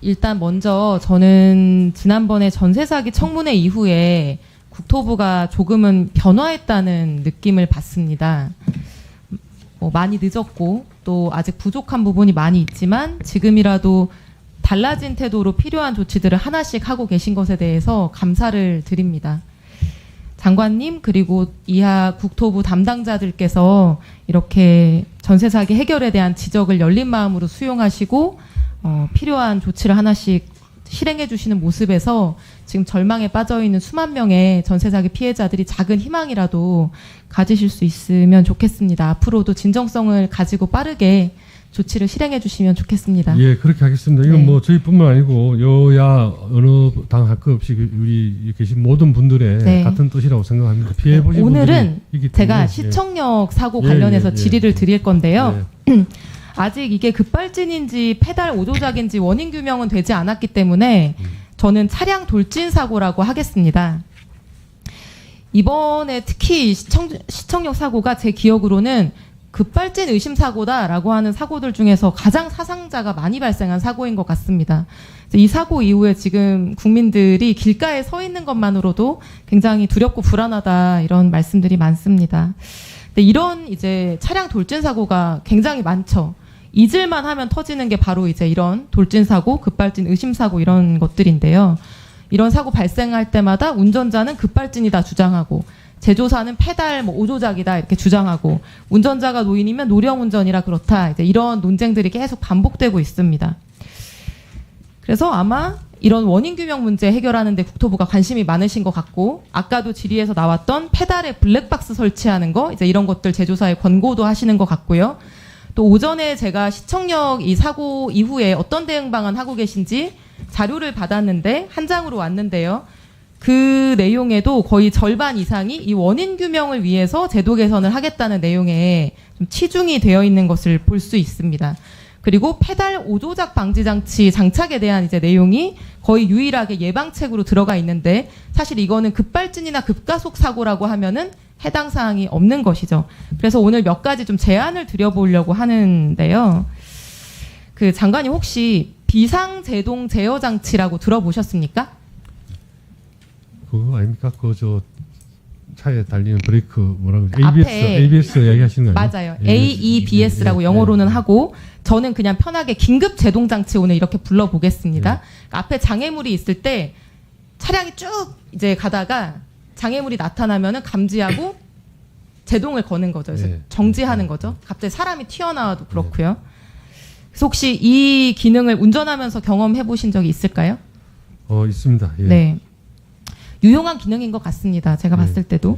일단 먼저 저는 지난번에 전세 사기 청문회 이후에 국토부가 조금은 변화했다는 느낌을 받습니다. 많이 늦었고 또 아직 부족한 부분이 많이 있지만 지금이라도 달라진 태도로 필요한 조치들을 하나씩 하고 계신 것에 대해서 감사를 드립니다. 장관님 그리고 이하 국토부 담당자들께서 이렇게 전세 사기 해결에 대한 지적을 열린 마음으로 수용하시고 필요한 조치를 하나씩 실행해 주시는 모습에서 지금 절망에 빠져 있는 수만 명의 전세 사기 피해자들이 작은 희망이라도 가지실 수 있으면 좋겠습니다. 앞으로도 진정성을 가지고 빠르게 조치를 실행해 주시면 좋겠습니다. 예, 그렇게 하겠습니다. 이건 네. 뭐 저희뿐만 아니고 여야 어느 당 할 것 없이 우리 계신 모든 분들의 네. 같은 뜻이라고 생각합니다. 피해 보신 오늘은 분들이 있기 제가 때문에, 시청역 사고 예, 관련해서 예, 예. 질의를 드릴 건데요. 예. 아직 이게 급발진인지 페달 오조작인지 원인 규명은 되지 않았기 때문에 저는 차량 돌진 사고라고 하겠습니다. 이번에 특히 시청역 사고가 제 기억으로는 급발진 의심 사고다라고 하는 사고들 중에서 가장 사상자가 많이 발생한 사고인 것 같습니다. 이 사고 이후에 지금 국민들이 길가에 서 있는 것만으로도 굉장히 두렵고 불안하다 이런 말씀들이 많습니다. 근데 이런 이제 차량 돌진 사고가 굉장히 많죠. 잊을만 하면 터지는 게 바로 이제 이런 돌진 사고, 급발진 의심 사고 이런 것들인데요. 이런 사고 발생할 때마다 운전자는 급발진이다 주장하고 제조사는 페달 오조작이다 이렇게 주장하고 운전자가 노인이면 노령 운전이라 그렇다 이제 이런 논쟁들이 계속 반복되고 있습니다. 그래서 아마 이런 원인 규명 문제 해결하는 데 국토부가 관심이 많으신 것 같고 아까도 질의에서 나왔던 페달에 블랙박스 설치하는 거 이제 이런 것들 제조사에 권고도 하시는 것 같고요. 또 오전에 제가 시청역 이 사고 이후에 어떤 대응 방안 하고 계신지 자료를 받았는데 한 장으로 왔는데요. 그 내용에도 거의 절반 이상이 이 원인 규명을 위해서 제도 개선을 하겠다는 내용에 좀 치중이 되어 있는 것을 볼 수 있습니다. 그리고 페달 오조작 방지 장치 장착에 대한 이제 내용이 거의 유일하게 예방책으로 들어가 있는데 사실 이거는 급발진이나 급가속 사고라고 하면은 해당 사항이 없는 것이죠. 그래서 오늘 몇 가지 좀 제안을 드려보려고 하는데요. 그 장관님 혹시 비상제동 제어 장치라고 들어보셨습니까? 그거 아닙니까? 그 저 차에 달리는 브레이크 뭐라고 앞에 ABS 이야기하시는 거 아니에요? 맞아요. AEBS라고 영어로는 하고 저는 그냥 편하게 긴급 제동 장치 오늘 이렇게 불러보겠습니다. 앞에 장애물이 있을 때 차량이 쭉 이제 가다가 장애물이 나타나면은 감지하고 제동을 거는 거죠. 그래서 정지하는 거죠. 갑자기 사람이 튀어나와도 그렇고요. 그래서 혹시 이 기능을 운전하면서 경험해 보신 적이 있을까요? 있습니다. 예. 네. 유용한 기능인 것 같습니다. 제가 봤을 때도.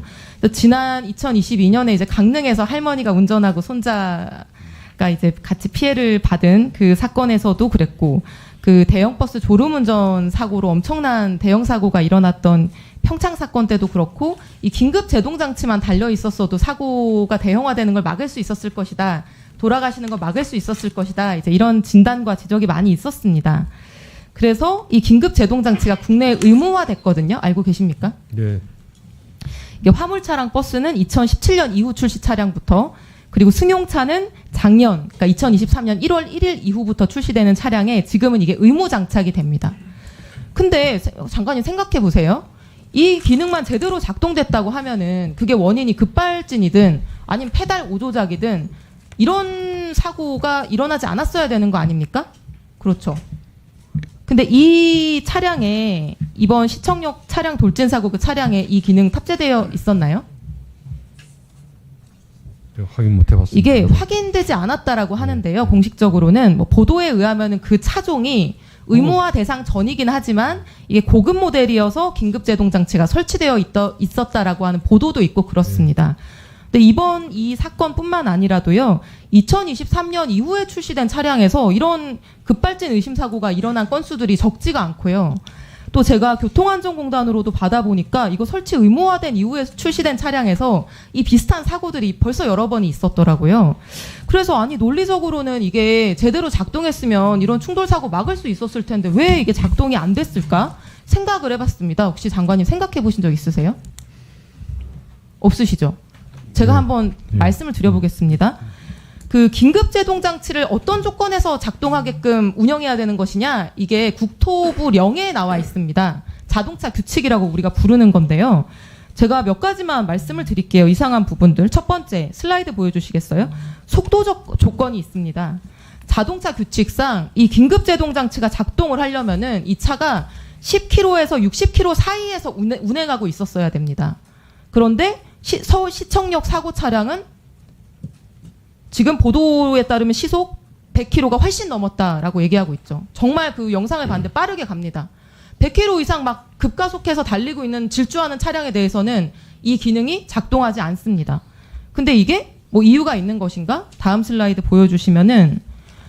지난 2022년에 이제 강릉에서 할머니가 운전하고 손자가 이제 같이 피해를 받은 그 사건에서도 그랬고, 그 대형 버스 졸음운전 사고로 엄청난 대형 사고가 일어났던 평창 사건 때도 그렇고, 이 긴급 제동 장치만 달려 있었어도 사고가 대형화되는 걸 막을 수 있었을 것이다. 돌아가시는 걸 막을 수 있었을 것이다. 이제 이런 진단과 지적이 많이 있었습니다. 그래서 이 긴급 제동 장치가 국내에 의무화됐거든요. 알고 계십니까? 네. 이게 화물차랑 버스는 2017년 이후 출시 차량부터 그리고 승용차는 작년, 그러니까 2023년 1월 1일 이후부터 출시되는 차량에 지금은 이게 의무 장착이 됩니다. 근데 장관님 생각해 보세요. 이 기능만 제대로 작동됐다고 하면은 그게 원인이 급발진이든 아니면 페달 오조작이든 이런 사고가 일어나지 않았어야 되는 거 아닙니까? 그렇죠. 근데 이 차량에 이번 시청역 차량 돌진 사고 그 차량에 이 기능 탑재되어 있었나요? 확인 못 해봤습니다. 이게 확인되지 않았다라고 하는데요. 공식적으로는 뭐 보도에 의하면은 그 차종이 의무화 대상 전이긴 하지만 이게 고급 모델이어서 긴급 제동 장치가 설치되어 있었다라고 하는 보도도 있고 그렇습니다. 근데 이번 이 사건뿐만 아니라도요. 2023년 이후에 출시된 차량에서 이런 급발진 의심 사고가 일어난 건수들이 적지가 않고요. 또 제가 교통안전공단으로도 받아보니까 이거 설치 의무화된 이후에 출시된 차량에서 이 비슷한 사고들이 벌써 여러 번이 있었더라고요. 그래서 아니 논리적으로는 이게 제대로 작동했으면 이런 충돌 사고 막을 수 있었을 텐데 왜 이게 작동이 안 됐을까 생각을 해봤습니다. 혹시 장관님 생각해 보신 적 있으세요? 없으시죠? 제가 한번 말씀을 드려보겠습니다. 그 긴급제동 장치를 어떤 조건에서 작동하게끔 운영해야 되는 것이냐, 이게 국토부령에 나와 있습니다. 자동차 규칙이라고 우리가 부르는 건데요. 제가 몇 가지만 말씀을 드릴게요. 이상한 부분들. 첫 번째, 슬라이드 보여주시겠어요? 속도적 조건이 있습니다. 자동차 규칙상 이 긴급제동 장치가 작동을 하려면은 이 차가 10km에서 60km 사이에서 운행하고 있었어야 됩니다. 그런데 서울시청역 사고 차량은 지금 보도에 따르면 시속 100km가 훨씬 넘었다라고 얘기하고 있죠. 정말 그 영상을 봤는데 빠르게 갑니다. 100km 이상 막 급가속해서 달리고 있는 질주하는 차량에 대해서는 이 기능이 작동하지 않습니다. 근데 이게 뭐 이유가 있는 것인가? 다음 슬라이드 보여주시면은,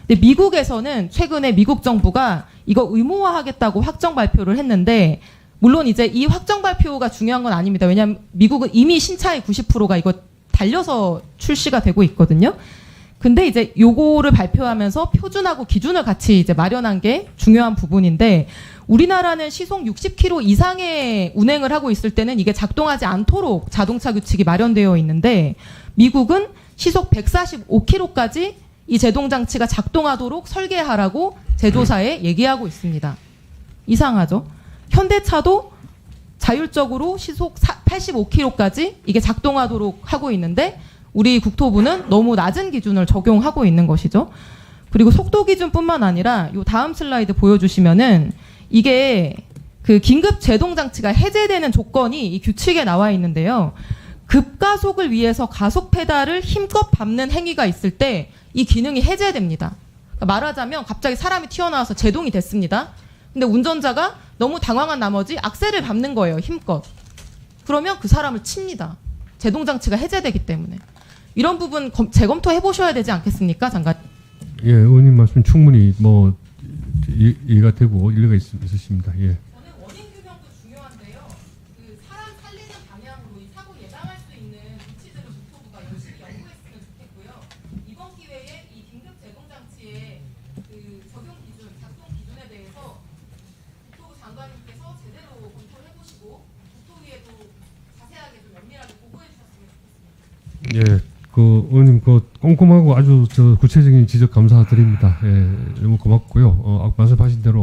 근데 미국에서는 최근에 미국 정부가 이거 의무화하겠다고 확정 발표를 했는데, 물론 이제 이 확정 발표가 중요한 건 아닙니다. 왜냐하면 미국은 이미 신차의 90%가 이거 달려서 출시가 되고 있거든요. 근데 이제 요거를 발표하면서 표준하고 기준을 같이 이제 마련한 게 중요한 부분인데, 우리나라는 시속 60km 이상의 운행을 하고 있을 때는 이게 작동하지 않도록 자동차 규칙이 마련되어 있는데, 미국은 시속 145km까지 이 제동 장치가 작동하도록 설계하라고 제조사에 얘기하고 있습니다. 이상하죠? 현대차도 자율적으로 시속 85km까지 이게 작동하도록 하고 있는데, 우리 국토부는 너무 낮은 기준을 적용하고 있는 것이죠. 그리고 속도 기준뿐만 아니라 요 다음 슬라이드 보여주시면은, 이게 그 긴급 제동 장치가 해제되는 조건이 이 규칙에 나와 있는데요. 급가속을 위해서 가속 페달을 힘껏 밟는 행위가 있을 때 이 기능이 해제됩니다. 그러니까 말하자면 갑자기 사람이 튀어나와서 제동이 됐습니다. 근데 운전자가 너무 당황한 나머지 악셀을 밟는 거예요, 힘껏. 그러면 그 사람을 칩니다. 제동 장치가 해제되기 때문에. 이런 부분 재검토해 보셔야 되지 않겠습니까, 장관? 예, 의원님 말씀 충분히 뭐 이해가 되고 일리가 있으십니다. 예. 저는 원인 규명도 중요한데요. 그 사람 살리는 방향으로 이 사고 예방할 수 있는 조치들을 국토부가 열심히 연구했으면 좋겠고요. 이번 기회에 이 긴급 제동 장치의 그 적용 기준, 작동 기준에 대해서 국토부 장관님께서 제대로 검토를 해보시고 국토위에도 자세하게 좀 면밀하게 보고해 주셨으면 좋겠습니다. 예. 그 의원님 그 꼼꼼하고 아주 구체적인 지적 감사드립니다. 예, 너무 고맙고요. 말씀하신 대로